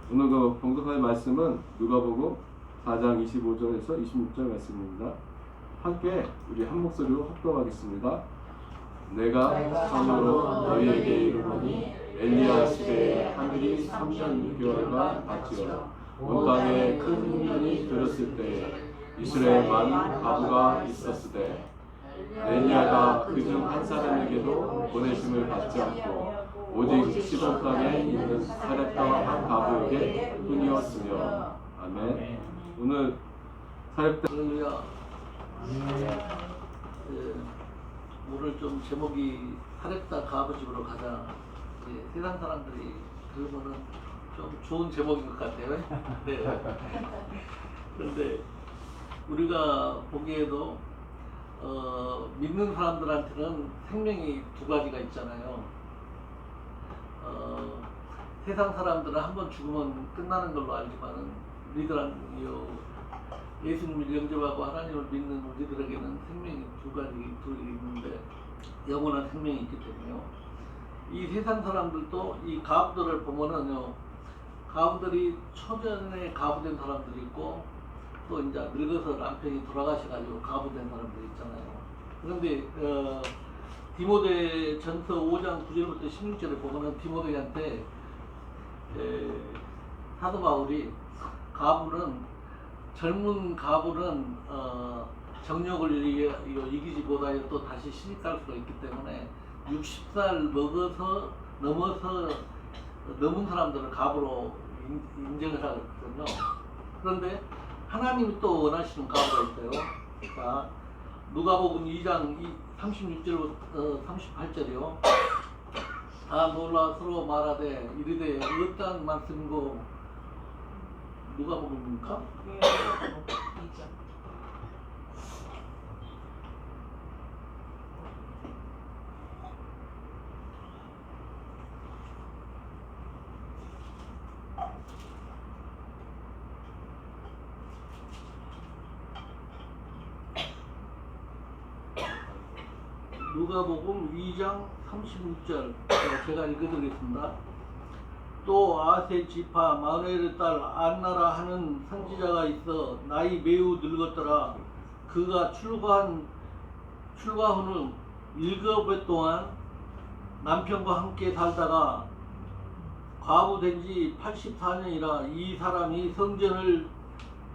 오늘 그 봉독할 말씀은 누가복음 4장 25절에서 26절 말씀입니다. 함께 우리 한 목소리로 합독하겠습니다. 내가 참으로 너희에게 이르노니 엘리야 시대에 하늘이 3년 6개월간 닫지어 온 땅에 큰 흥분이 들었을 때에 이스라엘 많은 과부가 있었을 때 엘리야가 그중 한 사람에게도 보내심을 받지 않고 오직 시돈 땅에 있는 사렙다 한 과부에게 뿐이었으며. 아멘. 오늘 사렙다 할렐루야. 오늘 좀 제목이 사렙다 과부집으로 가자. 세상 사람들이 들으면은 좀 좋은 제목인 것 같아요. 네. 그런데 우리가 보기에도 믿는 사람들한테는 생명이 두 가지가 있잖아요. 세상 사람들은 한번 죽으면 끝나는 걸로 알지만은 우리들은 예수님을 영접하고 하나님을 믿는 우리들에게는 생명이 둘이 있는데 영원한 생명이 있기 때문에요. 이 세상 사람들도 이 가부들을 보면은요, 가부들이 초전에 가부된 사람들이 있고 또 이제 늙어서 남편이 돌아가셔가지고 가부된 사람들이 있잖아요. 그런데 디모데 전서 5장 9절부터 16절에 보면은 디모데한테 사도 바울이 젊은 가부는 정욕을 이기지 못하여 또 다시 시집갈 수가 있기 때문에 60살 넘은 사람들을 가부로 인정을 하거든요. 그런데 하나님이 또 원하시는 가부가 있어요. 자, 누가복음 2장 36절부터 38절이요. 다 놀라 서로 말하되 이르되 어떠한 말씀이고 누가복음입니까? 누가복음 2장 36절 제가 읽어드리겠습니다. 또 아세 지파 마누엘의 딸 안나라 하는 선지자가 있어 나이 매우 늙었더라. 그가 출가 후는 7해 동안 남편과 함께 살다가 과부된 지 84년이라 이 사람이 성전을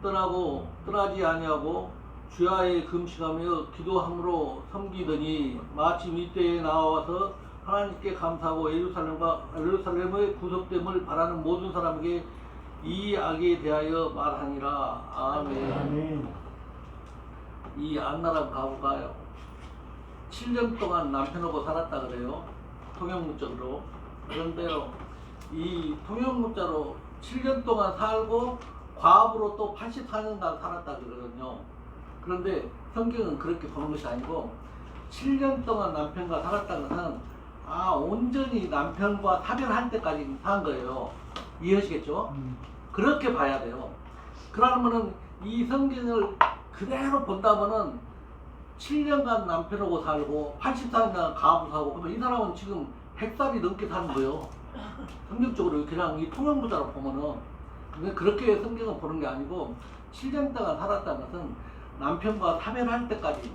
떠나지 아니하고 주야에 금식하며 기도함으로 섬기더니 마침 이때에 나와서 하나님께 감사하고 예루살렘의 구속됨을 바라는 모든 사람에게 이 악에 대하여 말하니라. 아멘. 이 안나라 과부가요 7년 동안 남편하고 살았다 그래요. 통역문자로. 그런데요, 이 통역문자로 7년 동안 살고 과부로 또 84년간 살았다 그러거든요. 그런데 성경은 그렇게 보는 것이 아니고 7년 동안 남편과 살았다는 것은 온전히 남편과 사별할 때까지 산 거예요. 이해하시겠죠? 그렇게 봐야 돼요. 그러면은 이 성경을 그대로 본다면은 7년간 남편하고 살고 84년 가부 사고 그러면 이 사람은 지금 100살이 넘게 사는 거예요. 성경적으로 그냥 이 통영부자로 보면은. 근데 그렇게 성경을 보는 게 아니고 7년 동안 살았다는 것은 남편과 사별할 때까지,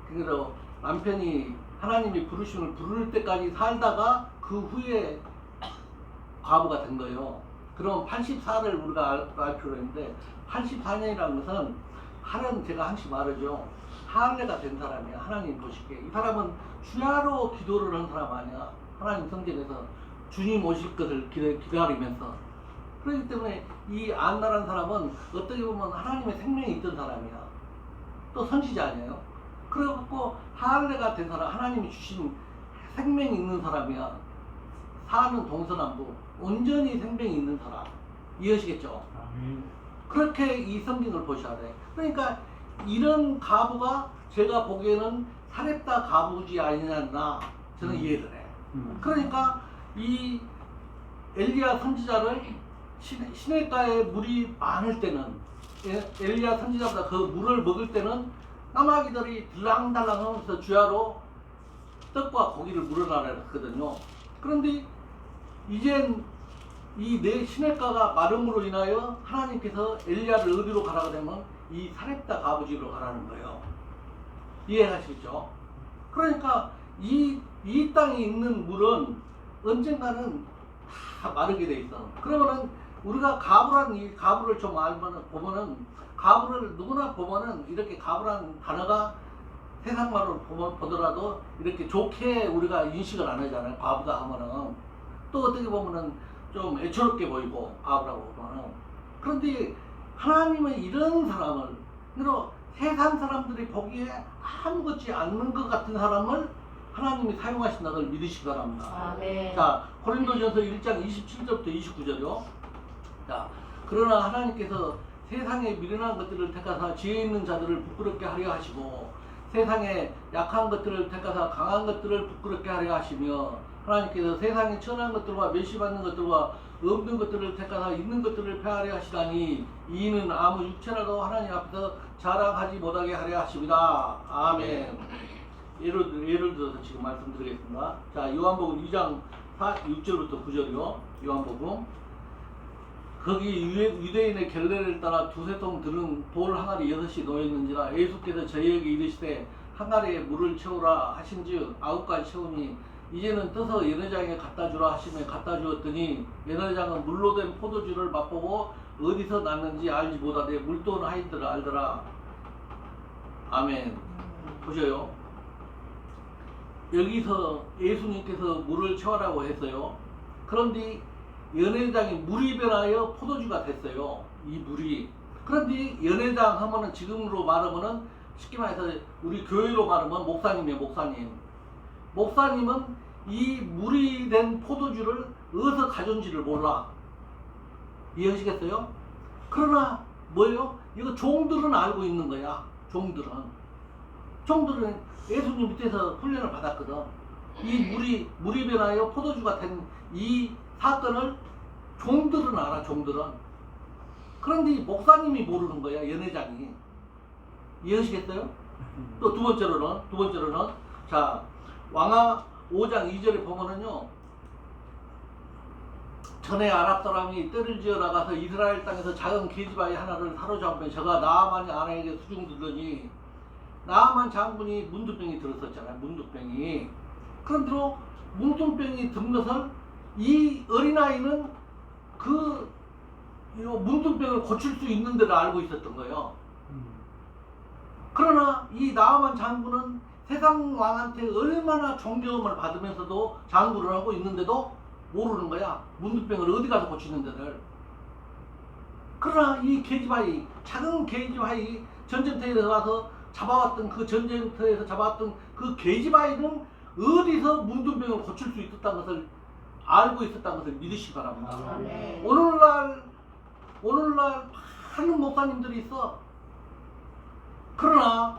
그래서 남편이 하나님이 부르심을 부를 때까지 살다가 그 후에 과부가 된 거예요. 그럼 84를 우리가 알 필요가 있는데 84년이라는 것은 제가 항상 말하죠. 할례가 된 사람이야. 하나님 보시기에 이 사람은 주야로 기도를 한 사람 아니야. 하나님 성전에서 주님 오실 것을 기다리면서. 그렇기 때문에 이 안나라는 사람은 어떻게 보면 하나님의 생명이 있던 사람이야. 또 선지자 아니에요. 그래갖고 할례가 된 사람, 하나님이 주신 생명이 있는 사람이야. 사는 동서남북 온전히 생명이 있는 사람. 이해하시겠죠? 그렇게 이 성경을 보셔야 돼. 그러니까 이런 가부가 제가 보기에는 사렙다 가부지 아니냐나 저는 이해를 해. 그러니까 이 엘리야 선지자를 시냇가에 물이 많을 때는, 엘리야 선지자보다 그 물을 먹을 때는 까마귀들이 들랑달랑 하면서 주야로 떡과 고기를 물어나라 했거든요. 그런데 이젠 이 내 시냇가가 마름으로 인하여 하나님께서 엘리야를 어디로 가라고 되면 이 사렙다 가부지로 가라는 거예요. 이해하시겠죠? 그러니까 이 땅에 있는 물은 언젠가는 다 마르게 돼 있어. 그러면은 우리가 가부란 이 가부를 좀 알면은 보면은 가부를 누구나 보면은 이렇게 가부란 단어가 세상 말로 보더라도 이렇게 좋게 우리가 인식을 안 하잖아요. 가부다 하면은 또 어떻게 보면은 좀 애처롭게 보이고 가부라고 보면은. 그런데 하나님은 이런 사람을 그리고 세상 사람들이 보기에 아무것지 않는 것 같은 사람을 하나님이 사용하신다는 걸 믿으시기 바랍니다. 아멘. 자, 고린도전서 1장 27절부터 29절이요. 자, 그러나 하나님께서 세상에 미련한 것들을 택하사 지혜 있는 자들을 부끄럽게 하려 하시고 세상에 약한 것들을 택하사 강한 것들을 부끄럽게 하려 하시며 하나님께서 세상에 천한 것들과 멸시받는 것들과 없는 것들을 택하사 있는 것들을 폐하려 하시다니 이는 아무 육체라도 하나님 앞에서 자랑하지 못하게 하려 하십니다. 아멘. 예를 들어서 지금 말씀드리겠습니다. 자, 요한복음 2장 6절부터 9절이요. 요한복음. 거기 유대인의 결례를 따라 두세 통 들은 돌 항아리 6이 놓였는지라 예수께서 저희에게 이르시되 항아리에 물을 채우라 하신즉 9가지 채우니 이제는 떠서 연회장에 갖다 주라 하시며 갖다 주었더니 연회장은 물로 된 포도주를 맛보고 어디서 났는지 알지 못하되 물돈 하인들을 알더라. 아멘. 보셔요. 여기서 예수님께서 물을 채우라고 했어요. 그런데 연회장이 물이 변하여 포도주가 됐어요. 이 물이. 그런데 연회장 하면은 지금으로 말하면은 쉽게 말해서 우리 교회로 말하면 목사님이에요. 목사님. 목사님은 이 물이 된 포도주를 어디서 가져온지를 몰라. 이해하시겠어요? 그러나 뭐예요? 이거 종들은 알고 있는 거야. 종들은 예수님 밑에서 훈련을 받았거든. 이 물이 변하여 포도주가 된 이 사건을 종들은 알아. 종들은. 그런데 목사님이 모르는 거야. 연회장이. 이해하시겠어요? 또 두 번째로는 자, 왕하 5장 2절에 보면은요, 전에 아랍 사람이 떼를 지어 나가서 이스라엘 땅에서 작은 계집아이 하나를 사로잡으면 저가 나아만의 아내에게 수중들더니 나아만 장군이 문둥병이 들었었잖아요. 문둥병이. 그런데로 문둥병이 든 것을 이 어린아이는 그 문둥병을 고칠 수 있는 데를 알고 있었던 거예요. 그러나 이 나아만 장군은 세상 왕한테 얼마나 존경을 받으면서도 장군을 하고 있는데도 모르는 거야. 문둥병을 어디 가서 고치는 데를. 그러나 이 계집아이, 작은 계집아이 전쟁터에서 와서 잡아왔던 그 전쟁터에서 잡아왔던 그 계집아이는 어디서 문둥병을 고칠 수 있었다는 것을 알고 있었다는 것을 믿으시기 바랍니다. 아멘. 오늘날 많은 목사님들이 있어. 그러나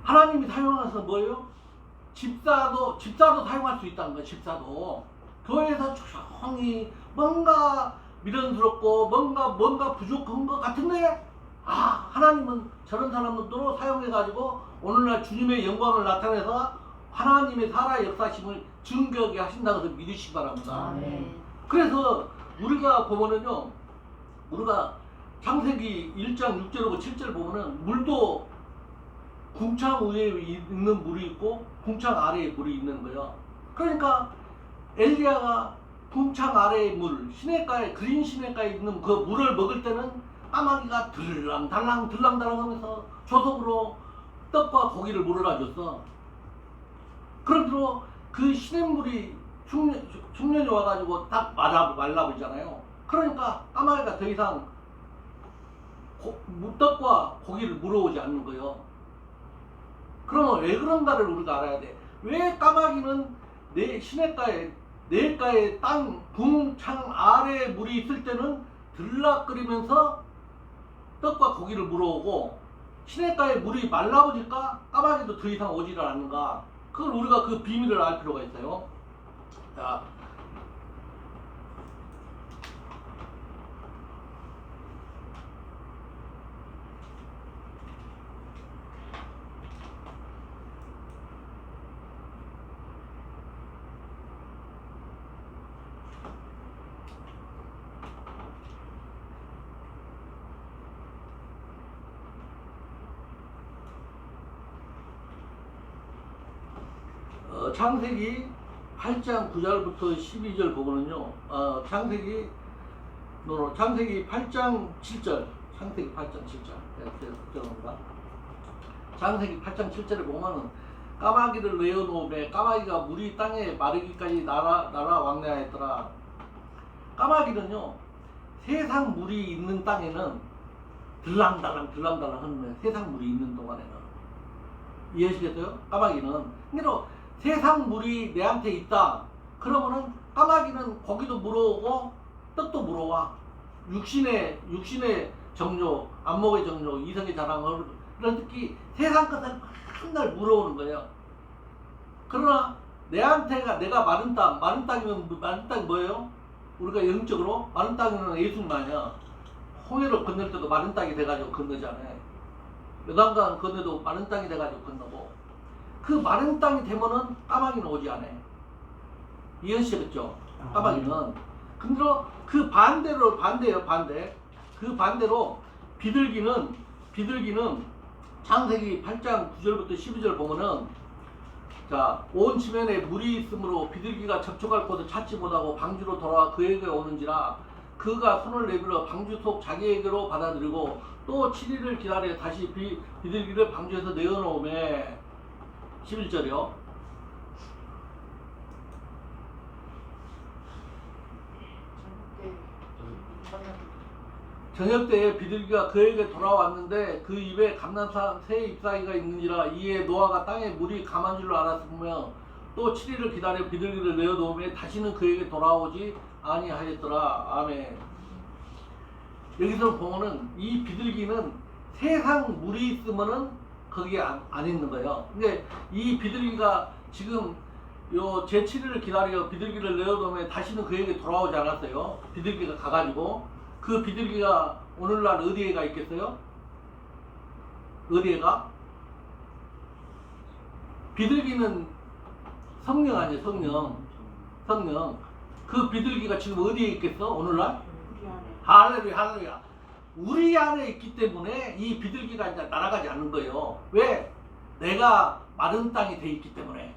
하나님이 사용해서 뭐예요? 집사도 사용할 수 있다는 거예요. 집사도 교회에서 조용히 뭔가 미련스럽고 뭔가 부족한 것 같은데 하나님은 저런 사람들도 사용해가지고 오늘날 주님의 영광을 나타내서 하나님의 살아 역사심을 증거하게 하신다는 것을 믿으시기 바랍니다. 아멘. 그래서 우리가 보면은요, 우리가 창세기 1장 6절하고 7절 보면은 물도 궁창 위에 있는 물이 있고 궁창 아래에 물이 있는 거예요. 그러니까 엘리야가 궁창 아래의 물, 시냇가에 그린 시냇가에 있는 그 물을 먹을 때는 까마귀가 들랑달랑 하면서 조석으로 떡과 고기를 물어라 줬어. 그런대로 그 시냇물이 흉년이 와가지고 딱 말라버리잖아요. 그러니까 까마귀가 더 이상 떡과 고기를 물어오지 않는 거예요. 그러면 왜 그런가를 우리가 알아야 돼. 왜 까마귀는 내 내가의 땅 궁창 아래에 물이 있을 때는 들락거리면서 떡과 고기를 물어오고 시냇가에 물이 말라버리니까 까마귀도 더 이상 오지를 않는가. 그걸 우리가 그 비밀을 알 필요가 있어요. 자, 창세기 8장 9절부터 12절 보면은요. 창세기 8장 7절. 창세기 8장 7절. 걱정합니다. 창세기 8장 7절에 보면은 까마귀를 내어놓으매 까마귀가 물이 땅에 마르기까지 날아 왕래하였더라. 까마귀는요, 세상 물이 있는 땅에는 들랑달랑 하는 세상 물이 있는 동안에는 이해하시겠어요? 까마귀는 그러니까 세상 물이 내한테 있다. 그러면은 까마귀는 고기도 물어오고 떡도 물어와. 육신의 정욕, 안목의 정욕, 이성의 자랑을 이런 특히 세상 것을 맨날 물어오는 거예요. 그러나 내가 마른 땅이면 마른 땅이 뭐예요? 우리가 영적으로 마른 땅이면 예수님 아니야. 홍해를 건널 때도 마른 땅이 돼가지고 건너잖아요. 요단강 건너도 마른 땅이 돼가지고 건너고 그 마른 땅이 되면은 까마귀는 오지 않아요. 이해하시겠죠? 까마귀는. 근데 그 반대예요. 그 반대로 비둘기는 창세기 8장 9절부터 12절 보면은 자, 온 지면에 물이 있으므로 비둘기가 접촉할 곳을 찾지 못하고 방주로 돌아와 그에게 오는지라 그가 손을 내밀어 방주 속 자기에게로 받아들이고 또 7일을 기다려 다시 비둘기를 방주에서 내어놓으매 11절이요. 저녁 때에 비둘기가 그에게 돌아왔는데 그 입에 감람사 새 잎사귀가 있는지라 이에 노아가 땅에 물이 감한 줄로 알았으며 또 7일을 기다려 비둘기를 내어놓으며 다시는 그에게 돌아오지 아니하였더라. 아멘. 여기서 보면은 이 비둘기는 세상 물이 있으면은 거기에 안 있는 거예요. 근데 이 비둘기가 지금 요 제7일을 기다려 비둘기를 내어놓으면 다시는 그에게 돌아오지 않았어요. 비둘기가 가가지고 그 비둘기가 오늘날 어디에 가 있겠어요? 어디에 가? 비둘기는 성령 아니에요, 성령. 그 비둘기가 지금 어디에 있겠어? 오늘날? 할렐루야. 우리 안에 있기 때문에 이 비둘기가 이제 날아가지 않는 거예요. 왜? 내가 마른 땅이 돼 있기 때문에.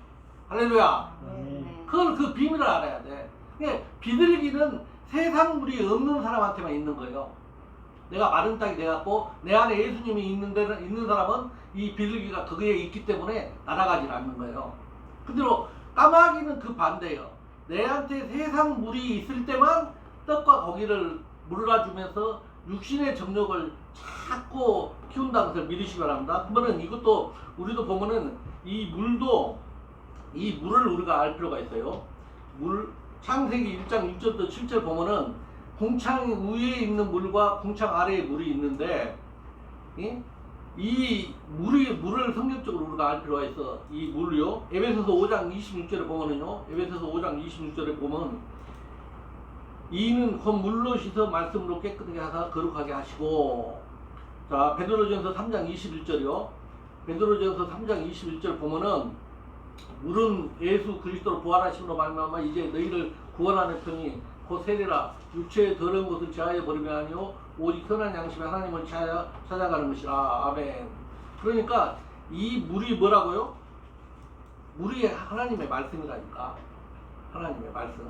할렐루야. 그걸 그 비밀을 알아야 돼. 비둘기는 세상 물이 없는 사람한테만 있는 거예요. 내가 마른 땅이 돼갖고 내 안에 예수님이 있는 사람은 이 비둘기가 거기에 있기 때문에 날아가지 않는 거예요. 근데로 까마귀는 그 반대예요. 내한테 세상 물이 있을 때만 떡과 고기를 물어주면서 육신의 정욕을 자꾸 키운다는 것을 믿으시기 바랍니다. 그러면 이것도 우리도 보면은 이 물을 우리가 알 필요가 있어요. 창세기 1장 6절부터 7절 보면은 궁창 위에 있는 물과 궁창 아래에 물이 있는데 이 물을 성경적으로 우리가 알 필요가 있어. 이 물요. 에베소서 5장 26절에 보면은요. 에베소서 5장 26절에 보면 이는 곧 물로 씻어 말씀으로 깨끗하게 하사 거룩하게 하시고 자 베드로전서 3장 21절이요. 베드로전서 3장 21절 보면은 물은 예수 그리스도로 부활하심으로 말미암아 이제 너희를 구원하는 편이 곧 세례라 육체의 더러운 것을 제하여 버리며 아니요 오직 선한 양심의 하나님을 찾아가는 것이라. 아멘. 그러니까 이 물이 뭐라고요? 물이 하나님의 말씀이라니까. 하나님의 말씀.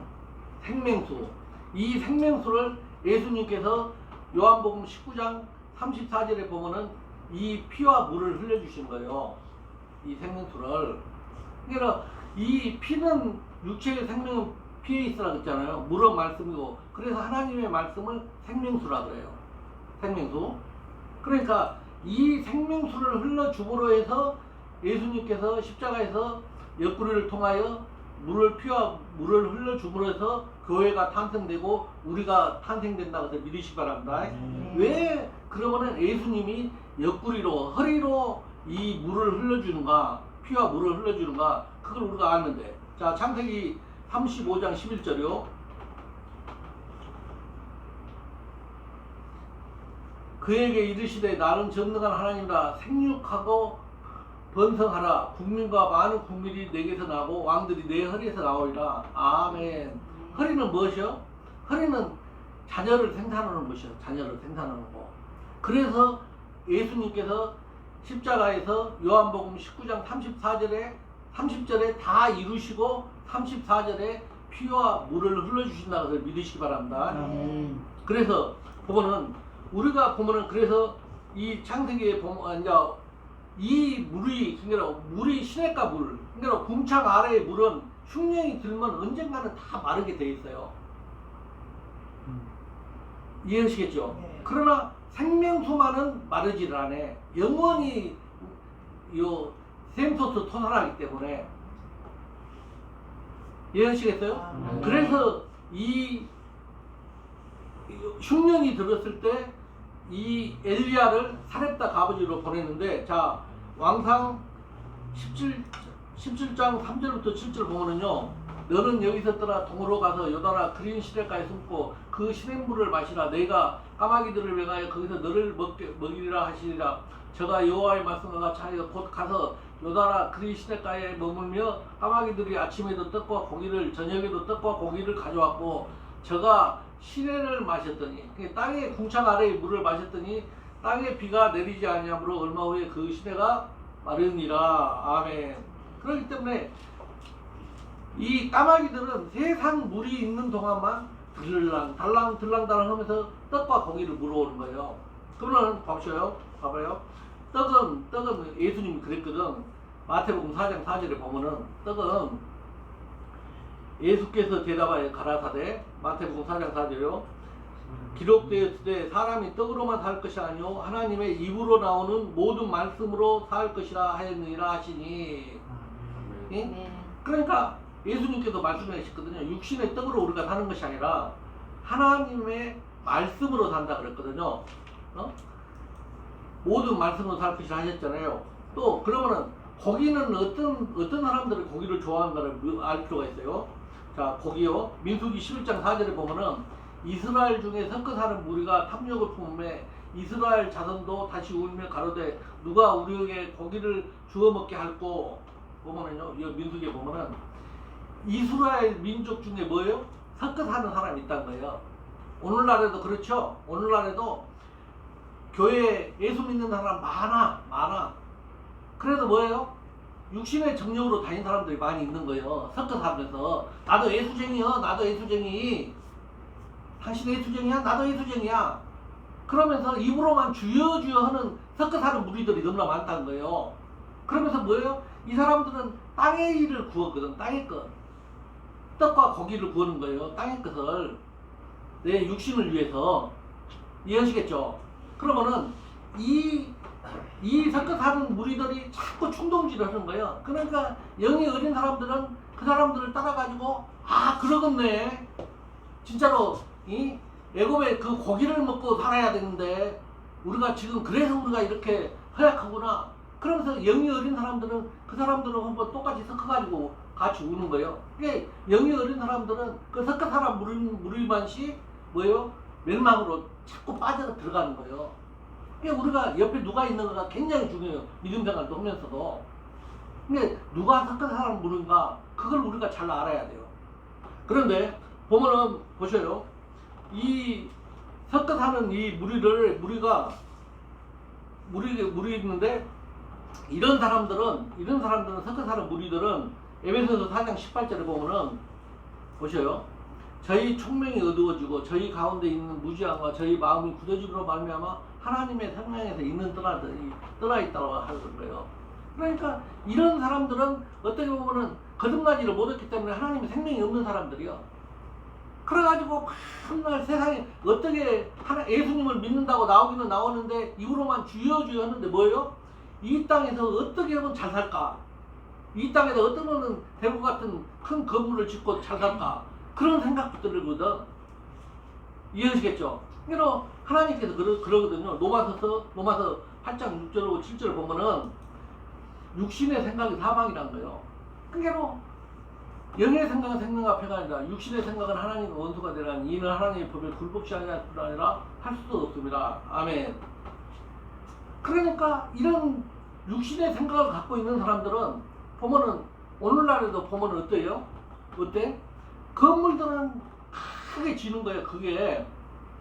생명수. 이 생명수를 예수님께서 요한복음 19장 34절에 보면은 이 피와 물을 흘려주신 거예요. 이 생명수를. 그러니까 이 피는 육체의 생명은 피에 있으라 그랬잖아요. 물은 말씀이고. 그래서 하나님의 말씀을 생명수라 그래요. 생명수. 그러니까 이 생명수를 흘러줌으로 해서 예수님께서 십자가에서 옆구리를 통하여 피와 물을 흘러줌으로 해서 교회가 탄생되고 우리가 탄생된다고 해서 믿으시기 바랍니다. 왜 그러면은 예수님이 옆구리로 허리로 이 물을 흘려주는가, 피와 물을 흘려주는가, 그걸 우리가 아는데. 자, 창세기 35장 11절이요. 그에게 이르시되 나는 전능한 하나님이라 생육하고 번성하라. 국민과 많은 국민이 내게서 나고 왕들이 내 허리에서 나오리라. 아멘. 허리는 무엇이요? 허리는 자녀를 생산하는 것이요. 자녀를 생산하는 거. 그래서 예수님께서 십자가에서 요한복음 19장 30절에 다 이루시고 34절에 피와 물을 흘러주신다는 것을 믿으시기 바랍니다. 그래서 보면은 우리가 보면은 그래서 이 창세기에 보면 이제 이 물이 그러니까 물이 시냇가 물 그러니까 궁창 아래의 물은 흉년이 들면 언젠가는 다 마르게 돼 있어요. 이해하시겠죠? 네. 그러나 생명수만은 마르지를 않아. 영원히 요 샘소스 토산하기 때문에 이해하시겠어요? 그래서 이 흉년이 들었을 때 이 엘리야를 사렙다 가버지로 보냈는데 자 왕상 17장 3절부터 7절 보면은요 너는 여기서 떠나 동으로 가서 요단아 그린 시냇가에 숨고 그 시냇물을 마시라 내가 까마귀들을 명하여 거기서 너를 먹이리라 하시리라 저가 여호와의 말씀과 차이가 곧 가서 요단아 그린 시냇가에 머물며 까마귀들이 아침에도 떡과 고기를 저녁에도 떡과 고기를 가져왔고 저가 시내를 마셨더니 땅의 궁창 아래의 물을 마셨더니 땅에 비가 내리지 아니하므로 얼마 후에 그 시내가 마르니라. 아멘. 그렇기 때문에 이 까마귀들은 세상 물이 있는 동안만 달랑 하면서 떡과 고기를 물어오는 거예요. 그러면 봐봐요. 떡은 예수님이 그랬거든. 마태복음 4장 4절에 보면은 떡은 예수께서 대답하여 가라사대 마태복음 4장 4절요 기록되었으되 사람이 떡으로만 살 것이 아니요 하나님의 입으로 나오는 모든 말씀으로 살 것이라 하였느니라 하시니 예? 그러니까 예수님께서 말씀하셨거든요. 육신의 떡으로 우리가 사는 것이 아니라 하나님의 말씀으로 산다 그랬거든요. 모든 말씀으로 살 것이라 하셨잖아요. 또 그러면은 고기는 어떤 사람들이 고기를 좋아하는가를 알 필요가 있어요. 자, 고기요. 민수기 11장 4절에 보면은 이스라엘 중에 섞어 사는 무리가 탐욕을 품음에 이스라엘 자손도 다시 울며 가로되 누가 우리에게 고기를 주워 먹게 할꼬. 보면은요. 이 민수기에 보면은 이스라엘 민족 중에 뭐예요? 섞어 사는 사람이 있다는 거예요. 오늘날에도 그렇죠. 오늘날에도 교회에 예수 믿는 사람 많아. 그래도 뭐예요? 육신의 정력으로 다닌 사람들이 많이 있는 거예요. 섞어 살면서 나도 예수쟁이요. 나도 예수쟁이. 당신 예수쟁이야? 나도 예수쟁이야. 그러면서 입으로만 주여 하는 섞어 사는 무리들이 너무나 많다는 거예요. 그러면서 뭐예요? 이 사람들은 땅의 일을 구웠거든. 땅의 것. 떡과 고기를 구하는 거예요. 땅의 것을 내 육신을 위해서. 이해하시겠죠? 그러면은 이 섞어 사는 무리들이 자꾸 충동질을 하는 거예요. 그러니까 영이 어린 사람들은 그 사람들을 따라가지고 그러겠네. 진짜로 이 애굽의 그 고기를 먹고 살아야 되는데 우리가 지금 그래서 우리가 이렇게 허약하구나. 그러면서 영이 어린 사람들은 그 사람들은 한번 똑같이 섞어가지고 같이 우는 거예요. 그게 영이 어린 사람들은 그 섞어 사는 무리만이 뭐예요? 멸망으로 자꾸 빠져 들어가는 거예요. 우리가 옆에 누가 있는가가 굉장히 중요해요. 믿음 생활도 하면서도. 근데 누가 섞은 사람 모르는가 그걸 우리가 잘 알아야 돼요. 그런데 보면은 보셔요. 이 섞어 사는 이 무리가 무리 있는데 이런 사람들은 섞어 사는 무리들은 에베소서 4장 18절에 보면은 보셔요. 저희 총명이 어두워지고 저희 가운데 있는 무지함과 저희 마음이 굳어짐으로 말미암아 하나님의 생명에서 있는 떠나 있다고 하는 거예요. 그러니까 이런 사람들은 어떻게 보면은 거듭나지를 못했기 때문에 하나님의 생명이 없는 사람들이요. 그래가지고 맨날 세상에 어떻게 예수님을 믿는다고 나오기는 나오는데 입으로만 주여 하는데 뭐예요? 이 땅에서 어떻게 하면 잘 살까? 이 땅에서 어떤 하면 대구 같은 큰 건물을 짓고 잘 살까? 그런 생각도 들거든. 이해하시겠죠? 그래서 하나님께서 그러거든요. 로마서 8장 6절하고 7절을 보면은 육신의 생각이 사망이란 거예요. 그러니까 영의 생각은 생명과 패가 아니라 육신의 생각은 하나님의 원수가 되라니 이는 하나님의 법을 굴복시 하냐 아니라 할 수도 없습니다. 아멘. 그러니까 이런 육신의 생각을 갖고 있는 사람들은 보면은 오늘날에도 보면은 어때요? 어때? 건물들은 크게 지는 거예요. 그게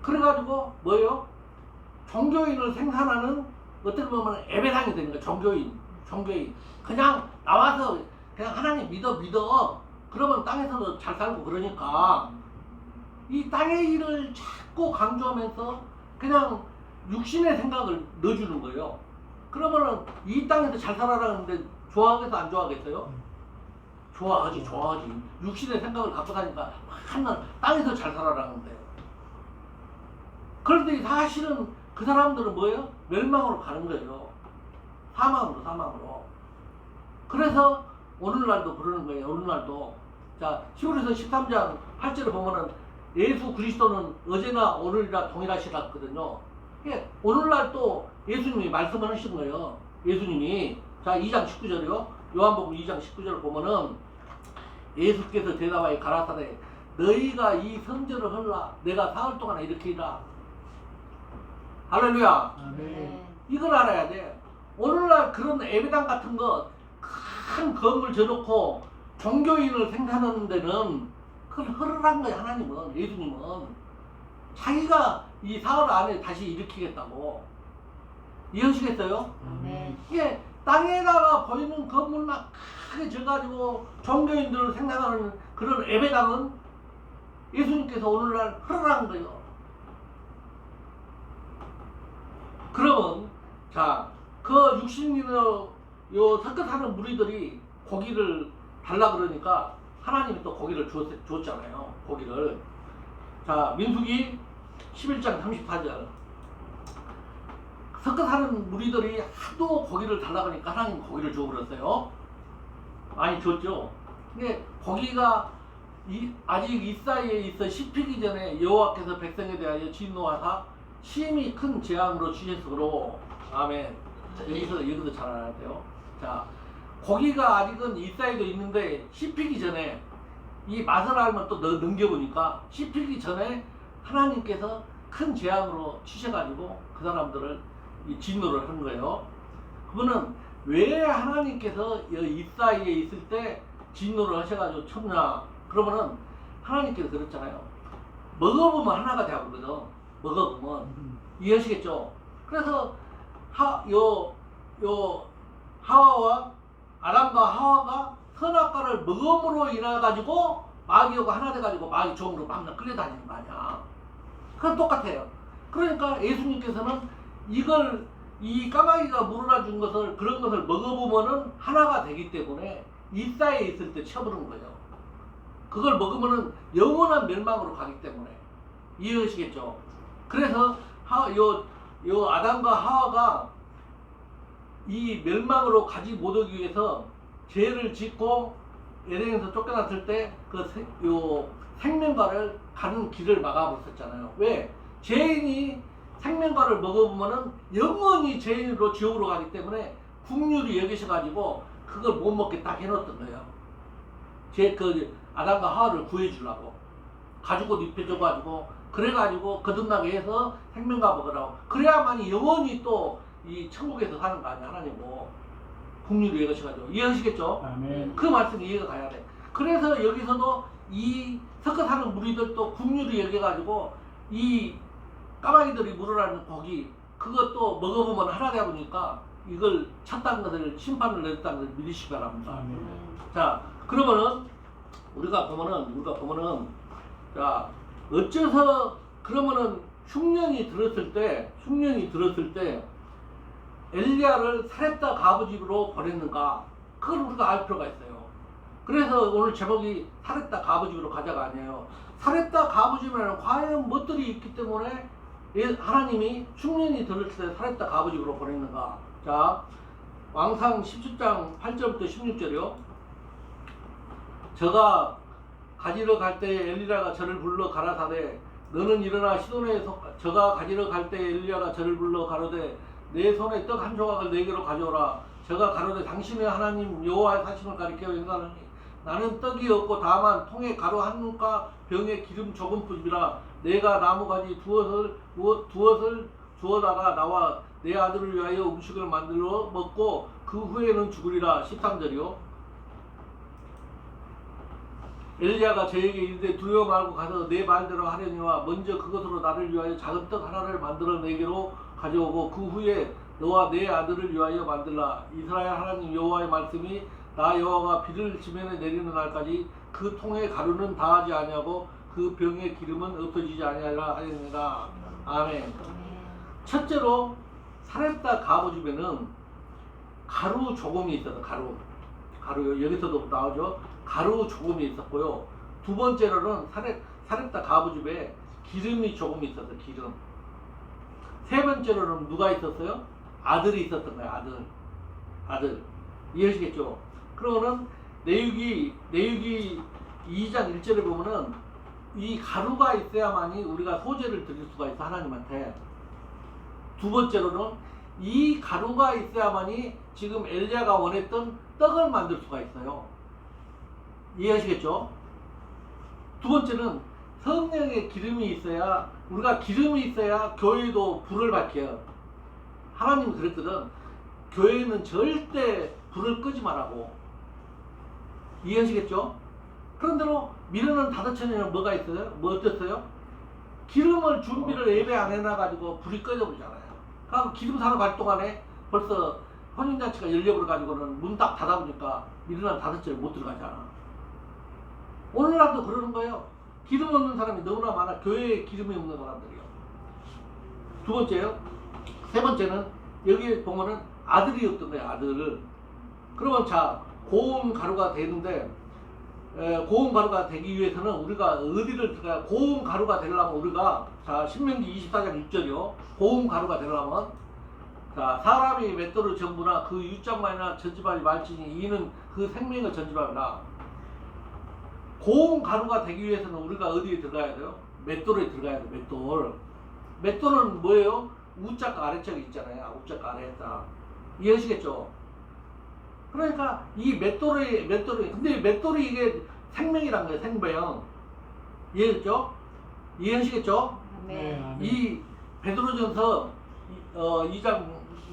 그래가지고 뭐예요? 종교인을 생산하는 어떻게 보면 예배당이 되는 거예요. 종교인 그냥 나와서 그냥 하나님 믿어. 그러면 땅에서도 잘 살고 그러니까 이 땅의 일을 자꾸 강조하면서 그냥 육신의 생각을 넣어주는 거예요. 그러면은 이 땅에서 잘 살아라는데 좋아하겠어 안 좋아하겠어요? 좋아하지. 육신의 생각을 갖고 사니까 한날 땅에서 잘 살아라는데. 그런데 사실은 그 사람들은 뭐예요? 멸망으로 가는 거예요. 사망으로. 그래서 오늘날도 그러는 거예요. 오늘날도. 자, 히브리서 13장 8절을 보면은 예수 그리스도는 어제나 오늘이나 동일하시라 했거든요. 오늘날 또 예수님이 말씀을 하신 거예요. 예수님이. 자, 2장 19절이요. 요한복음 2장 19절을 보면은 예수께서 대답하여 가라사대 너희가 이 성전을 헐라 내가 사흘 동안 일으키리라. 할렐루야. 아멘. 이걸 알아야 돼. 오늘날 그런 예배당 같은 거 큰 건물 져놓고 종교인을 생산하는 데는 그걸 허락한 거야. 하나님은, 예수님은 자기가 이 사흘 안에 다시 일으키겠다고. 이해하시겠어요? 아멘. 이게 땅에다가 보이는 건물만 크게 져가지고 종교인들을 생산하는 그런 예배당은 예수님께서 오늘날 허락한 거예요. 그러면 자, 그 육신으로 요 섞어사는 무리들이 고기를 달라 그러니까 하나님이 또 고기를 줬잖아요. 고기를. 자, 민수기 11장 34절. 섞어사는 무리들이 하도 고기를 달라 그러니까 하나님 고기를 줘버렸어요. 많이 줬죠. 근데 고기가 아직 이 사이에 있어 씹히기 전에 여호와께서 백성에 대하여 진노하사 심히 큰 재앙으로 주셨으므로. 아멘. 자, 여기서 잘 알아야 돼요. 자, 고기가 아직은 이 사이도 있는데 씹히기 전에 이 맛을 알면 또 넘겨보니까 씹히기 전에 하나님께서 큰 재앙으로 치셔가지고 그 사람들을 진노를 한 거예요. 그거는 왜 하나님께서 이 사이에 있을 때 진노를 하셔가지고 쳤냐? 그러면은 하나님께서 그랬잖아요. 먹어보면 하나가 되거든. 먹어보면. 이해하시겠죠? 그래서 아담과 하와가 선악과를 먹음으로 인해 가지고 마귀가 하나 돼 가지고 마귀 종으로 막 끌려다니는 거 아니야. 그건 똑같아요. 그러니까 예수님께서는 이 까마귀가 물어나 준 것을, 그런 것을 먹어보면은 하나가 되기 때문에 이 사이에 있을 때 쳐부른 거예요. 그걸 먹으면은 영원한 멸망으로 가기 때문에. 이해하시겠죠? 그래서 요 아담과 하와가 이 멸망으로 가지 못하기 위해서 죄를 짓고 에덴에서 쫓겨났을 때 요 생명과를 가는 길을 막아버렸잖아요. 왜? 죄인이 생명과를 먹어보면은 영원히 죄인으로 지옥으로 가기 때문에 국률이 여기셔가지고 그걸 못 먹게 딱 해놓았던 거예요. 아담과 하와를 구해주려고 가지고 입혀줘가지고 그래가지고 거듭나게 해서 생명과 먹으라고. 그래야만이 영원히 또 이 천국에서 사는 거 아니야. 하나님고 국률이 여기셔가지고. 이해하시겠죠? 아멘. 그 말씀이 이해가 가야 돼. 그래서 여기서도 이 섞어 사는 무리들도 국률이 여겨가지고 이 까마귀들이 물어라는 고기 그것도 먹어보면 하나 되다 보니까 이걸 쳤다는 것을 심판을 내렸다는 것을 믿으시기 바랍니다. 아멘. 자, 그러면은 우리가 보면은 자, 어째서 그러면은 흉년이 들었을 때 엘리야를 사렙다 가부집으로 보냈는가? 그걸 우리가 알 필요가 있어요. 그래서 오늘 제목이 사렙다 가부집으로 가자가 아니에요. 사렙다 가부집에는 과연 무엇들이 있기 때문에 하나님이 흉년이 들었을 때 사렙다 가부집으로 보냈는가? 자, 왕상 17장 8절부터 16절이요. 저가 가지러 갈 때 엘리야가 저를 불러 가라사대 너는 일어나 시돈에 저가 가지러 갈 때 엘리야가 저를 불러 가로되 내 손에 떡 한 조각을 내게로 가져오라. 저가 가로되 당신의 하나님 여호와의 사심을 가리켜 행하노니 나는 떡이 없고 다만 통에 가루 한 눈과 병에 기름 조금뿐이라. 내가 나무가지 두엇을 주어다가 나와 내 아들을 위하여 음식을 만들어 먹고 그 후에는 죽으리라. 13절이요. 엘리야가 저에게 이르되 두려워 말고 가서 내 말대로 하려니와 먼저 그것으로 나를 위하여 작은 떡 하나를 만들어 내게로 가져오고 그 후에 너와 내 아들을 위하여 만들라. 이스라엘 하나님 여호와의 말씀이 나 여호와가 비를 지면에 내리는 날까지 그 통의 가루는 다하지 아니하고 그 병의 기름은 없어지지 아니하리라 하였느니라. 아멘. 첫째로 사렙다 가부 집에는 가루 조금이 있어서 가루 여기서도 나오죠. 가루 조금이 있었고요. 두 번째로는 사렙다 가부 집에 기름이 조금 있어서 기름. 세 번째로는 누가 있었어요? 아들이 있었던 거예요. 아들. 이해하시겠죠? 그러면은 내유기 2장 1절에 보면은 이 가루가 있어야만이 우리가 소제를 드릴 수가 있어, 하나님한테. 두 번째로는 이 가루가 있어야만이 지금 엘리야가 원했던 떡을 만들 수가 있어요. 이해하시겠죠? 두 번째는 성령의 기름이 있어야, 우리가 기름이 있어야 교회도 불을 밝혀요. 하나님이 그랬거든. 교회는 절대 불을 끄지 말라고. 이해하시겠죠? 그런대로 미르는 다섯천에는 뭐가 있어요? 뭐 어땠어요? 기름을 준비를 예배 안 해놔가지고 불이 꺼져 버리잖아요. 그럼 기름 사러 갈 동안에 벌써 혼인잔치가 열려버려가지고는 문 딱 닫아보니까 미르는 다섯천에 못 들어가잖아. 오늘날도 그러는 거예요. 기름 없는 사람이 너무나 많아. 교회에 기름이 없는 사람들이요. 두 번째요. 세 번째는 여기 보면은 아들이 없던 거예요. 아들. 그러면 자, 고운 가루가 되는데, 고운 가루가 되기 위해서는 우리가 어디를 들어가야, 고운 가루가 되려면 우리가, 자, 신명기 24장 6절이요. 고운 가루가 되려면, 자, 사람이 맷돌을 전부나 그 유장만이나 전지발이 말지니 이는 그 생명을 전지발이라. 고운 가루가 되기 위해서는 우리가 어디에 들어가야 돼요? 맷돌에 들어가야 돼요. 맷돌. 맷돌은 뭐예요? 우짝과 아래짝이 있잖아요. 우짝과 아래짝. 이해하시겠죠? 그러니까 이 맷돌이 근데 맷돌이 이게 생명이란 거예요. 생명. 이해했죠? 이해하시겠죠? 네. 이 베드로전서 2장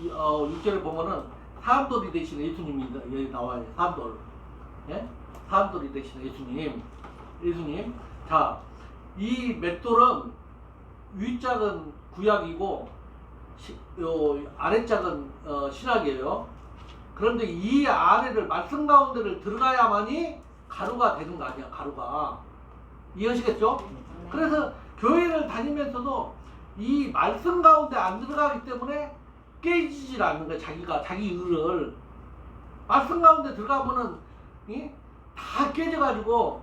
6절에 보면은 사암돌이 되신 예수님이 여기 나와요. 사암돌. 예? 사암돌이 되신 예수님. 자, 이 맷돌은 위짝은 구약이고 아래짝은 신약이에요. 그런데 이 아래를 말씀 가운데를 들어가야만이 가루가 되는 거 아니야. 가루가. 이해하시겠죠? 그래서 교회를 다니면서도 이 말씀 가운데 안 들어가기 때문에 깨지질 않는 거야. 자기 의를. 말씀 가운데 들어가면은 다 깨져가지고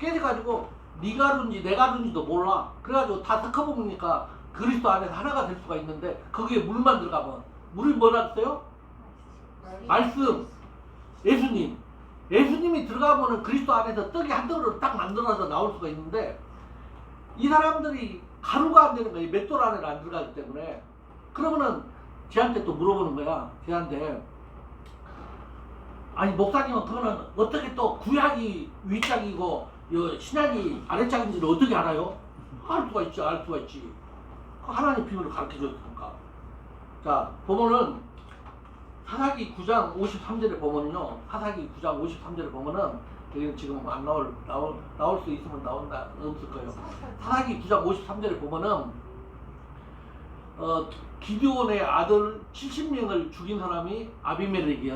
네 가루인지 내 가루인지도 몰라. 그래가지고 다 섞어보니까 그리스도 안에서 하나가 될 수가 있는데 거기에 물만 들어가면 물이 뭐라 했어요? 말씀. 예수님이 들어가면은 그리스도 안에서 떡이 한 덩어리로 딱 만들어서 나올 수가 있는데 이 사람들이 가루가 안 되는 거예요. 맷돌 안에 안 들어가기 때문에. 그러면은 쟤한테 또 물어보는 거야. 쟤한테. 아니 목사님은 그거는 어떻게 또 구약이 위짝이고 신약이 아래짝인지를 어떻게 알아요? 알 수가 있지. 하나님 비밀을 가르쳐줬으니까. 자, 보면은 사사기 9장 53절에 보면은요. 사사기 9장 53절에 보면은 여기는 지금 안 나올 수 있으면 나온다. 없을 거예요. 사사기 9장 53절에 보면은 기드온의 아들 70명을 죽인 사람이 아비멜렉.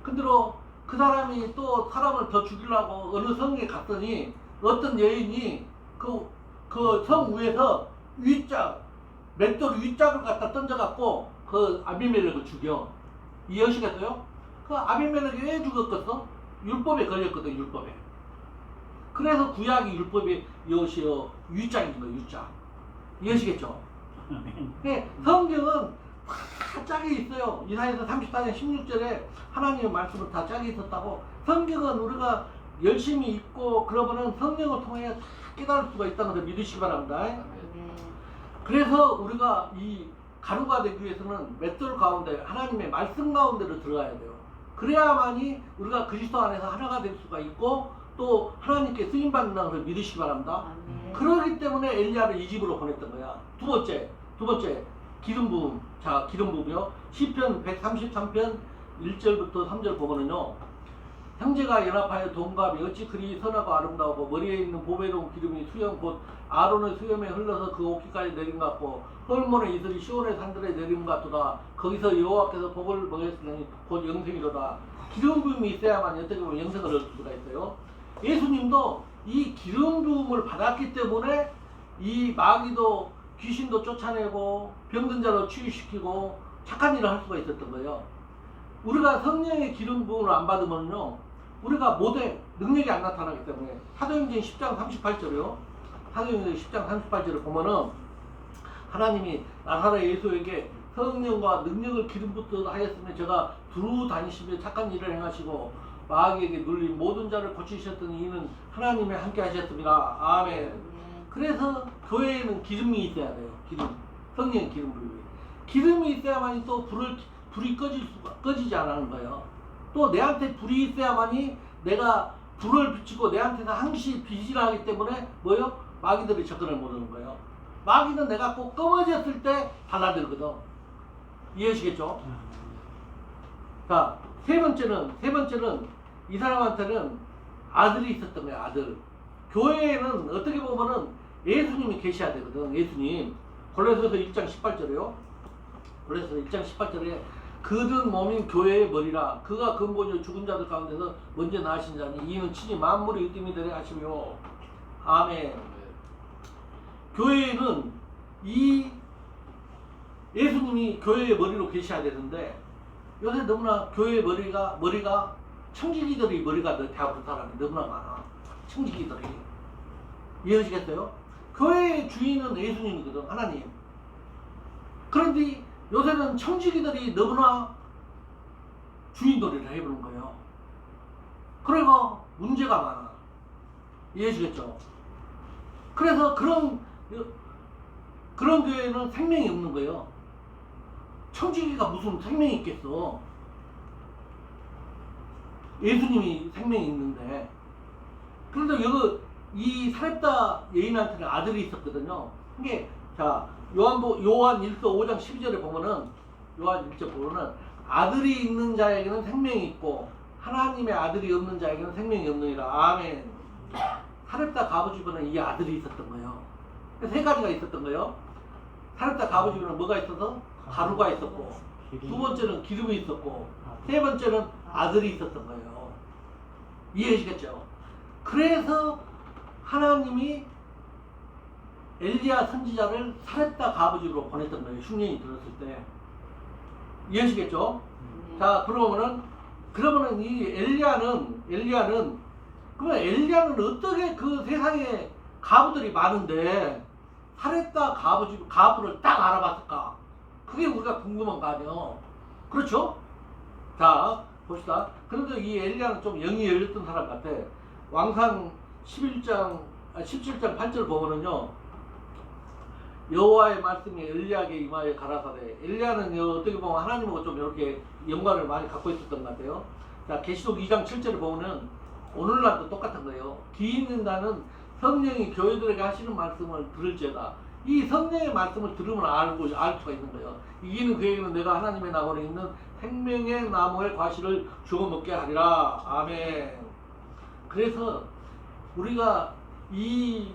근데로 그 사람이 또 사람을 더 죽이려고 어느 성에 갔더니 어떤 여인이 그 성 위에서 맷돌 위짝을 갖다 던져갖고 그 아비멜렉을 죽여. 이해하시겠어요? 그 아비멜렉이 왜 죽었겠어? 율법에 걸렸거든. 율법에. 그래서 구약이 율법이 이것이요 위짝인 거예요. 위짝. 이해하시겠죠? 네, 성경은 다 짝이 있어요. 이사야서 34장 16절에 하나님의 말씀을 다 짝이 있었다고. 성경은 우리가 열심히 읽고 그러면은 성령을 통해 다 깨달을 수가 있다는 것을 믿으시기 바랍니다. 그래서 우리가 이 가루가 되기 위해서는 맷돌 가운데 하나님의 말씀 가운데로 들어가야 돼요. 그래야만이 우리가 그리스도 안에서 하나가 될 수가 있고 또 하나님께 쓰임 받는다는 것을 믿으시기 바랍니다. 그러기 때문에 엘리야를 이 집으로 보냈던 거야. 두 번째 기름 부음. 자, 기름 부음이요. 시편 133편 1절부터 3절 보면은요. 형제가 연합하여 동갑이 어찌 그리 선하고 아름다우고 머리에 있는 보배로운 기름이 수염 곧 아론의 수염에 흘러서 그 옷깃까지 내린 것 같고 헐몬의 이슬이 시온의 산들에 내린 것 같도다. 거기서 여호와께서 복을 먹였으니 곧 영생이로다. 기름 부음이 있어야만 어떻게 보면 영생을 얻을 수가 있어요. 예수님도 이 기름 부음을 받았기 때문에 이 마귀도 귀신도 쫓아내고 병든 자도 치유시키고 착한 일을 할 수가 있었던 거예요. 우리가 성령의 기름 부음을 안 받으면요, 우리가 못해. 능력이 안 나타나기 때문에. 사도행전 10장 38절이요. 사도행전 10장 38절을 보면은 하나님이 나사렛 예수에게 성령과 능력을 기름 붓듯 하였으면 제가 두루 다니시며 착한 일을 행하시고 마귀에게 눌린 모든 자를 고치셨더니 이는 하나님이 함께 하셨습니다. 아멘. 그래서 교회에는 기름이 있어야 돼요. 기름. 성령 기름 부음이. 기름이 있어야만이 또 불이 꺼지지 않는 거예요. 또 내한테 불이 있어야만이 내가 불을 비추고 내한테서 항시 빛이 나기 때문에 뭐요? 마귀들이 접근을 못하는 거예요. 마귀는 내가 꼭 검어졌을 때 달라들거든. 이해하시겠죠? 자, 세 번째는 이 사람한테는 아들이 있었던 거예요. 아들. 교회에는 어떻게 보면은 예수님이 계셔야 되거든. 예수님. 골로새서 1장 18절이요. 골로새서 1장 18절에 그든 몸인 교회의 머리라 그가 근본적으로 죽은 자들 가운데서 먼저 나으신 자니 이는 친히 만물의 으뜸이 되려 하시며. 아멘. 교회에는 이 예수님이 교회의 머리로 계셔야 되는데 요새 너무나 교회의 머리가 청지기들이 머리가 대부분 사람이 너무나 많아. 청지기들이. 이해하시겠어요? 교회의 주인은 예수님이거든. 하나님. 그런데 요새는 청지기들이 너무나 주인놀이를 해보는 거예요. 그래서 문제가 많아. 이해하시겠죠? 그래서 그런 교회는 생명이 없는 거예요. 청지기가 무슨 생명이 있겠어. 예수님이 생명이 있는데. 그런데 이 사렙다 여인한테는 아들이 있었거든요. 이게 자 요한 1서 5장 12절에 보면은 요한 1절 보면은 아들이 있는 자에게는 생명이 있고 하나님의 아들이 없는 자에게는 생명이 없느니라. 아멘. 사렙다 가부 집에는 이 아들이 있었던 거예요. 세 가지가 있었던 거예요. 사렙다 가부 집에는 뭐가 있어서? 가루가 있었고, 두 번째는 기름이 있었고, 세 번째는 아들이 있었던 거예요. 이해하시겠죠? 그래서 하나님이 엘리야 선지자를 사렙다 가부 집으로 보냈던 거예요. 흉년이 들었을 때. 이해하시겠죠? 자, 그러면은 이 엘리야는 그러면 엘리야는 어떻게 그 세상에 가부들이 많은데 사렙다 가부를 딱 알아봤을까? 그게 우리가 궁금한 거 아니에요. 그렇죠? 자, 봅시다. 그런데 이 엘리야는 좀 영이 열렸던 사람 같아. 왕상 17장 8절 보면은요. 여호와의 말씀이 엘리야에게 임하여 가라사대. 엘리야는 어떻게 보면 하나님하고 좀 이렇게 연관을 많이 갖고 있었던 것 같아요. 자, 계시록 2장 7절을 보면은 오늘날도 똑같은 거예요. 귀 있는 자는 성령이 교회들에게 하시는 말씀을 들을지어다. 이 성령의 말씀을 들으면 알 수가 있는 거예요. 이기는 그에게는 내가 하나님의 나무에 있는 생명의 나무의 과실을 주워 먹게 하리라. 아멘. 그래서 우리가 이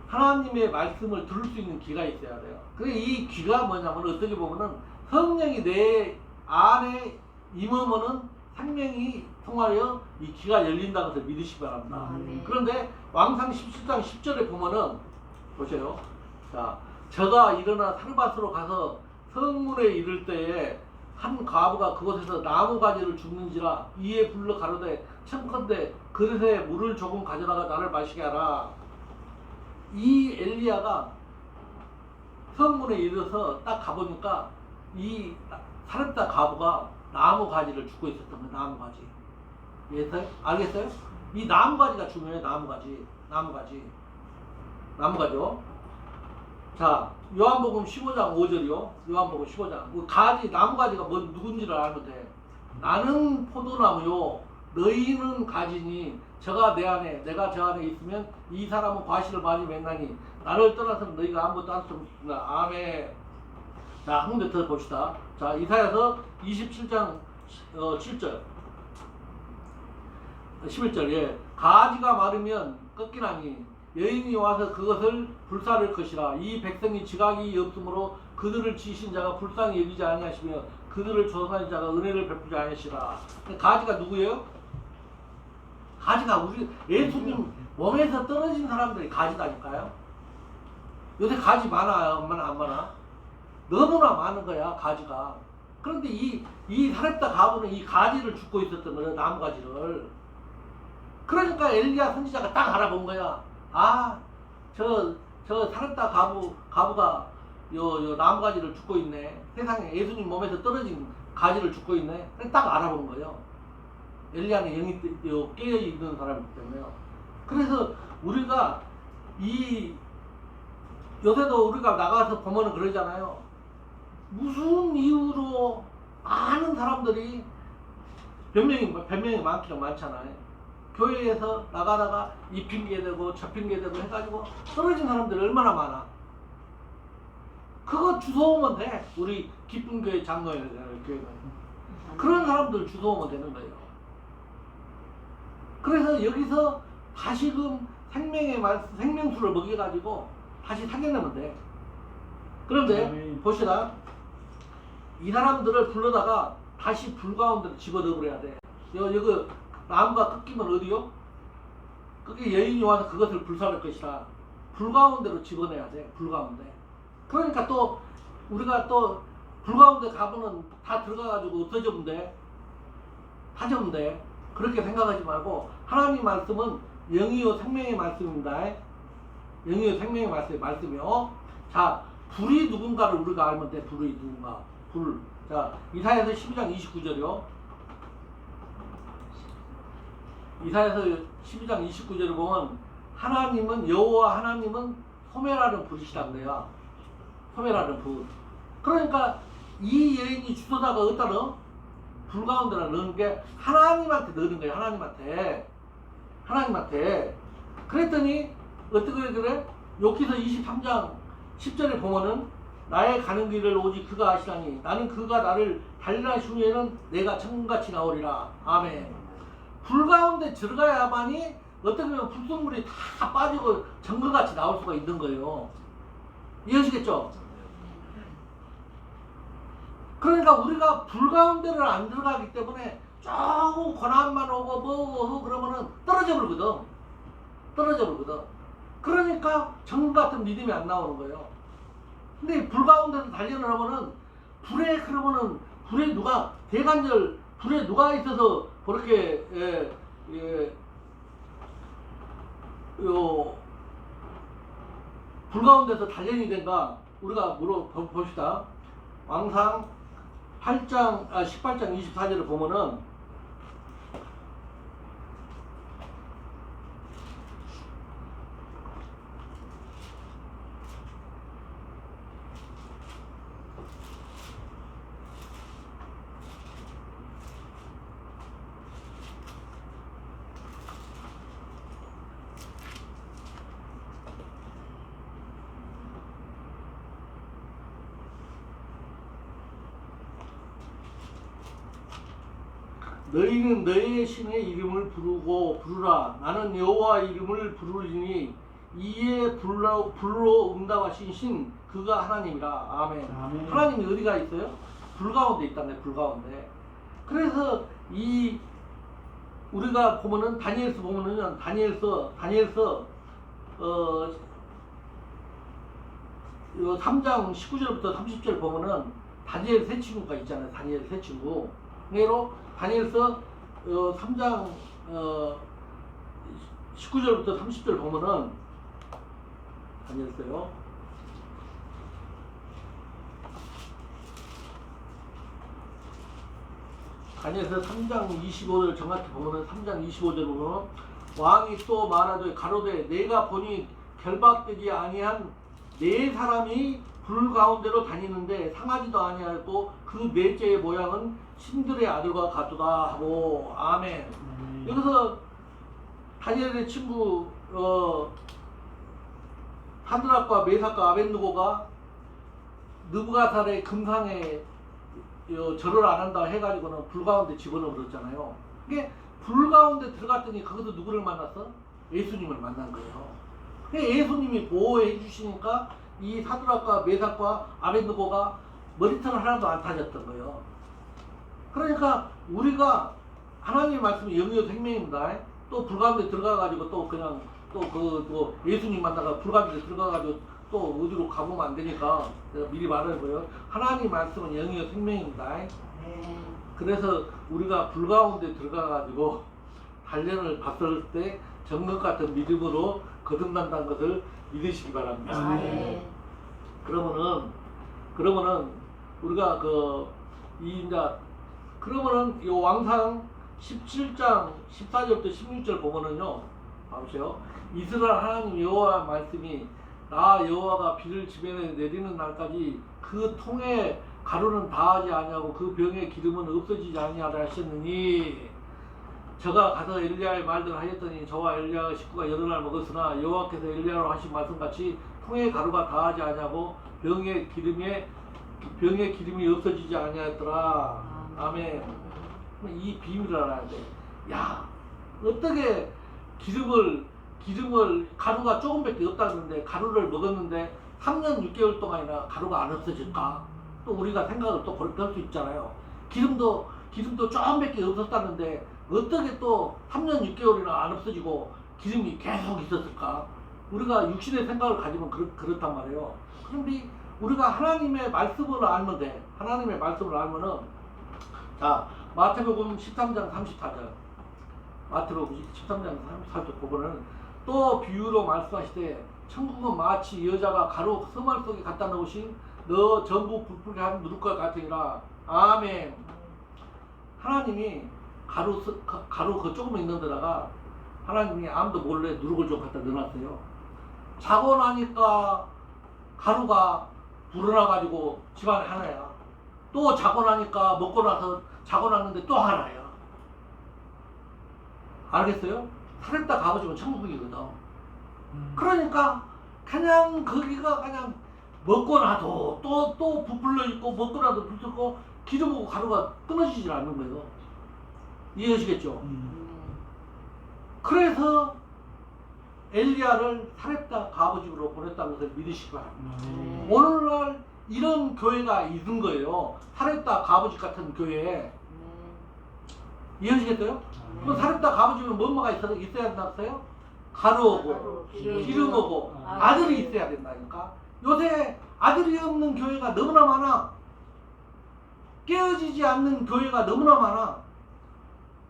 하나님의 말씀을 들을 수 있는 귀가 있어야 돼요. 그래서 이 귀가 뭐냐면 어떻게 보면은 성령이 내 안에 임하면은 생명이 통하여 이 귀가 열린다는 것을 믿으시기 바랍니다. 그런데 왕상 17장 10절에 보면은 보세요. 자, 저가 일어나 산밭으로 가서 성문에 이를 때에 한 과부가 그곳에서 나무 가지를 줍는지라 이에 불러 가로되 청컨대 그릇에 물을 조금 가져다가 나를 마시게 하라. 이 엘리야가 성문에 이르러서 딱 가보니까 이 사렙다 과부가 나무 가지를 줍고 있었던 거예요. 나무 가지. 이해했어요? 알겠어요? 이 나무 가지가 중요해요. 나무 가지요. 자, 요한복음 15장 5절이요. 요한복음 15장. 그 가지, 나무 가지가 누군지를 알면 돼. 나는 포도나무요. 너희는 가지니 저가 내 안에, 내가 저 안에 있으면 이 사람은 과실을 많이 맺나니 나를 떠나서는 너희가 아무것도 할 수 없습니다. 아멘. 자, 한 군데 더 봅시다. 자, 이사야서 27장 7절. 11절에 가지가 마르면 꺾이나니 여인이 와서 그것을 불사를 것이라. 이 백성이 지각이 없으므로 그들을 지으신 자가 불쌍히 여기지 아니하시며 그들을 조사하신 자가 은혜를 베푸지 아니하시라. 가지가 누구예요? 가지가 우리 예수님 몸에서 떨어진 사람들이 가지다니까요. 요새 가지 많아요? 안 많아? 너무나 많은 거야, 가지가. 그런데 이 사렙다 가부는 이 가지를 줍고 있었던 거예요, 나무 가지를. 그러니까 엘리야 선지자가 딱 알아본 거야. 아, 저 사렙다 가부가 요 나무 가지를 줍고 있네. 세상에 예수님 몸에서 떨어진 가지를 줍고 있네. 딱 알아본 거예요. 엘리야는 영이 깨어 있는 사람이기 때문에요. 그래서 우리가 요새도 우리가 나가서 보면은 그러잖아요. 무슨 이유로 많은 사람들이 변명이 많기는 많잖아요. 교회에서 나가다가 이 핑계대고 저 핑계대고 해가지고 떨어진 사람들이 얼마나 많아. 그거 주워오면 돼. 우리 기쁜 교회 장로회는 그런 사람들 주워오면 되는 거예요. 그래서 여기서 다시금 생명수를 먹여가지고 다시 살려내면 돼. 그런데 보시라, 이 사람들을 불러다가 다시 불 가운데로 집어넣어버려야 돼. 여기 나무가 꺾이면 어디요? 그게 여인이 와서 그것을 불사를 것이라. 불 가운데로 집어내야 돼. 불 가운데. 그러니까 또 우리가 또 불 가운데 가면은 다 들어가가지고 없어지면 돼. 하지면 돼. 그렇게 생각하지 말고 하나님 말씀은 영이요 생명의 말씀입니다. 영이요 생명의 말씀이요. 자, 불이 누군가를 우리가 알면 돼. 불이 누군가. 불. 자, 이사야서 12장 29절이요. 이사야서 12장 29절을 보면 하나님은 여호와 하나님은 소멸하는 불이시란 거야. 소멸하는 불. 그러니까 이 여인이 주소자가 어디다 넣어? 불 가운데나 넣는 게 하나님한테 넣는 거야. 하나님한테. 그랬더니 어떻게 그래? 욥기서 23장 10절에 보면은 나의 가는 길을 오직 그가 아시라니 나는 그가 나를 달리하신 후에는 내가 천같이 나오리라. 아멘. 불 가운데 들어가야만이 어떻게 보면 불순물이 다 빠지고 정글같이 나올 수가 있는 거예요. 이해하시겠죠? 그러니까 우리가 불 가운데를 안 들어가기 때문에 조금 고난만 오고 뭐 그러면은 떨어져 버리거든. 그러니까 정글 같은 믿음이 안 나오는 거예요. 근데 불 가운데서 달려나오면은 불에 누가 대관절 불에 누가 있어서 그렇게 불 가운데서 단련이 된가 우리가 물어봅시다. 왕상 18장 24절을 보면은 너희는 너희의 신의 이름을 부르라. 나는 여호와 이름을 부르리니 이에 불로 응답하신 신 그가 하나님이라. 아멘. 하나님이 어디가 있어요? 불 가운데 있다네. 불 가운데. 그래서 우리가 보면은 다니엘서 보면은 다니엘서 3장 19절부터 30절 보면은 다니엘 세 친구가 있잖아요. 다니엘 세 친구. 예로 다니엘서 3장 19절부터 30절 보면은 다니엘서요. 다니엘서 3장 25절 정확히 보면은 3장 25절 보면 왕이 또 말하되 가로되 내가 보니 결박되지 아니한 네 사람이 불 가운데로 다니는데 상하지도 아니하고 그 넷째의 모양은 신들의 아들과 같도다 하고. 아멘. 여기서 다니엘의 친구 사드락과 메삭과 아벳느고가 느부갓네살의 금상에 절을 안 한다 해가지고는 불 가운데 집어넣어 버렸잖아요. 이게 불 가운데 들어갔더니 거기서 누구를 만났어? 예수님을 만난 거예요. 예수님이 보호해 주시니까 이 사드락과 메삭과 아벤느고가 머리털을 하나도 안 타졌던 거예요. 그러니까 우리가 하나님의 말씀이 영이요 생명입니다. 또 불 가운데 들어가가지고 또 그냥 또 예수님 만나가 불 가운데 들어가가지고 또 어디로 가보면 안 되니까 내가 미리 말하는 거예요. 하나님 말씀은 영이요 생명입니다. 그래서 우리가 불 가운데 들어가가지고 단련을 받을 때 정금 같은 믿음으로 거듭난다는 것을 믿으시기 바랍니다. 그러면은 우리가 그러면은 이 왕상 17장 14절부터 16절 보면은요, 봐보세요. 이스라엘 하나님 여호와 말씀이 나 여호와가 비를 지면에 내리는 날까지 그 통에 가루는 다하지 아니하고 그 병의 기름은 없어지지 아니하라 하셨느니 저가 가서 엘리야의 말들을 하였더니 저와 엘리야의 식구가 여러 날 먹었으나 여호와께서 엘리야로 하신 말씀같이 통에 가루가 다하지 아니하고 병의 기름이 없어지지 아니하였더라. 아멘. 이 비밀을 알아야 돼. 야, 어떻게 기름을 가루가 조금밖에 없다는데 가루를 먹었는데 3년 6개월 동안이나 가루가 안 없어질까? 또 우리가 생각을 또 그렇게 할 수 있잖아요. 기름도 조금밖에 없었다는데 어떻게 또 3년 6개월이나 안 없어지고 기름이 계속 있었을까? 우리가 육신의 생각을 가지면 그렇단 말이에요. 그런데 우리가 하나님의 말씀을 알면 돼. 하나님의 말씀을 알면은, 자, 마태복음 13장 34절. 마태복음 13장 34절 보면은 또 비유로 말씀하시되 천국은 마치 여자가 가루 서말 속에 갖다 넣으신 너 전부 부풀게 한 누룩과 같으니라. 아멘. 하나님이 가루 그 조금 있는 데다가 하나님이 아무도 몰래 누룩을 좀 갖다 넣어놨어요. 자고 나니까 가루가 불어나가지고 집안에 하나야. 또 자고 나니까 먹고 나서 자고 났는데 또 하나야. 알겠어요? 살았다 가보시면 천국이거든. 그러니까 그냥 거기가 그냥 먹고 나도 또 부풀려 있고 먹고 나도 부풀고 기름하고 가루가 끊어지질 않는 거예요. 이해하시겠죠? 그래서 엘리야를 사렙다 가부집으로 보냈다는 것을 믿으시기 바랍니다. 오늘날 이런 교회가 있는 거예요. 사렙다 가부집 같은 교회. 이해하시겠어요? 그 사렙다 가부집은 뭐가 있어야 된다고요? 가루하고 기름하고 아들이 있어야 된다니까. 요새 아들이 없는 교회가 너무나 많아. 깨어지지 않는 교회가 너무나 많아.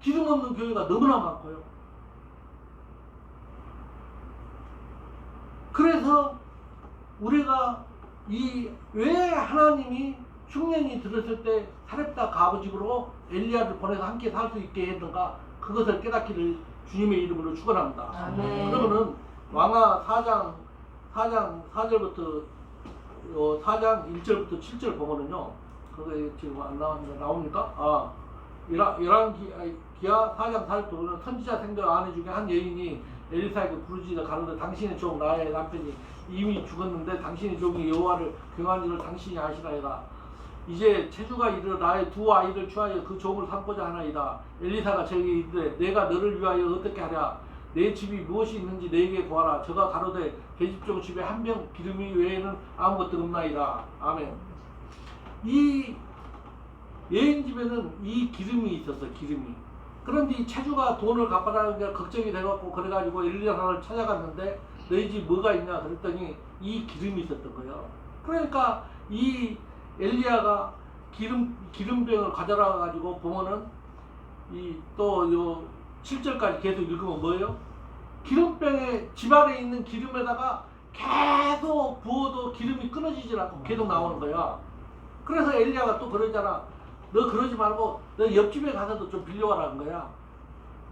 기름 없는 교회가 너무나 많고요. 그래서 우리가 왜 하나님이 흉년이 들었을 때 사렙다 가부집으로 엘리야를 보내서 함께 살 수 있게 했는가, 그것을 깨닫기를 주님의 이름으로 축원합니다. 그러면은 왕하 4장 4절부터 4장 1절부터 7절 보면은요, 그게 지금 안 나옵니까? 기하 4장 4절 보면 선지자 생들 아내 중에 한 여인이 엘리사에게 부르짖어 가로되 당신의 종 나의 남편이 이미 죽었는데 당신의 종이 여호와를 경한 일을 당신이 아시나이다. 이제 체주가 이르러 나의 두 아이를 취하여 그 종을 삼고자 하나이다. 엘리사가 저에게 이르되 내가 너를 위하여 어떻게 하랴? 내 집이 무엇이 있는지 내게 구하라. 저가 가로되 계집종 집에 한 병 기름이 외에는 아무것도 없나이다. 아멘. 이 여인 집에는 이 기름이 있었어. 기름이. 그런데 이 체주가 돈을 갚아라는 게 걱정이 돼갖고 그래가지고 엘리야를 찾아갔는데 너희 집 뭐가 있냐 그랬더니 이 기름이 있었던 거예요. 그러니까 이 엘리야가 기름병을 가져라 가지고 보면은 요 7절까지 계속 읽으면 뭐예요? 기름병에 집안에 있는 기름에다가 계속 부어도 기름이 끊어지질 않고 계속 나오는 거야. 그래서 엘리야가 또 그러잖아. 너 그러지 말고 너 옆집에 가서도 좀 빌려와라는 거야.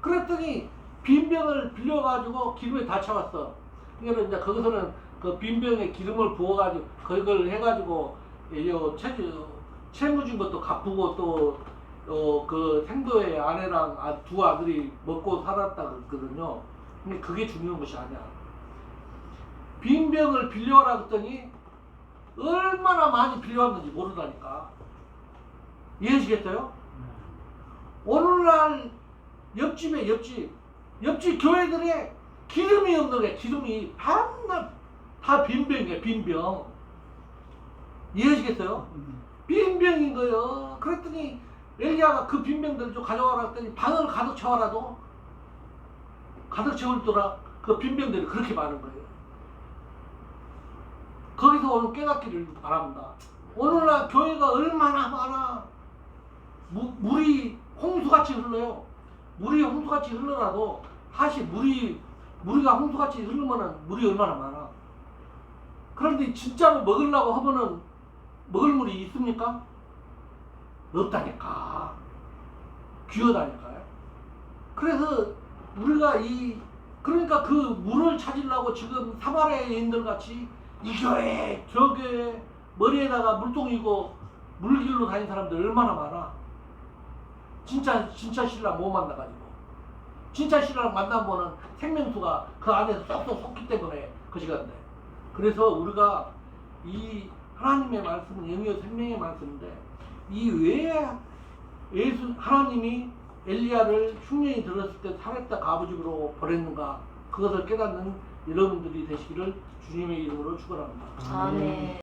그랬더니 빈병을 빌려가지고 기름에 다 채웠어. 그러니까 이제 거기서는 그 빈병에 기름을 부어가지고 그걸 해가지고 채무진 것도 갚고 또 그 생도의 아내랑 두 아들이 먹고 살았다 그랬거든요. 근데 그게 중요한 것이 아니야. 빈병을 빌려와라 그랬더니 얼마나 많이 빌려왔는지 모르다니까. 이해하시겠어요? 오늘날 옆집에 옆집 교회들에 기름이 없는 거야. 기름이 밤낮 다 빈병이야. 빈병. 이해하시겠어요? 빈병인 거예요. 그랬더니 엘리야가 그 빈병들을 좀 가져와라 했더니 방을 가득 채워라도 가득 채울 또라 그 빈병들이 그렇게 많은 거예요. 거기서 오늘 깨닫기를 바랍니다. 오늘날 교회가 얼마나 많아. 물이 홍수같이 흘러요. 물이 홍수같이 흘러라도 사실 물이가 홍수같이 흐르면은 물이 얼마나 많아. 그런데 진짜로 먹으려고 하면은 먹을 물이 있습니까? 없다니까. 귀하다니까요. 그래서 우리가 그러니까 그 물을 찾으려고 지금 사마리아인들 같이 이 교회 저 교회 머리에다가 물통이고 물길로 다니는 사람들 얼마나 많아. 진짜 신랑 못 만나가지고 진짜 신랑 만나보면 생명수가 그 안에서 쏙쏙 솟기 때문에 그 시간대. 그래서 우리가 이 하나님의 말씀은 영이요 생명의 말씀인데 이 왜 하나님이 엘리야를 흉년이 들었을 때 사렙다 가부집으로 보냈는가 그것을 깨닫는 여러분들이 되시기를 주님의 이름으로 축원합니다. 아멘.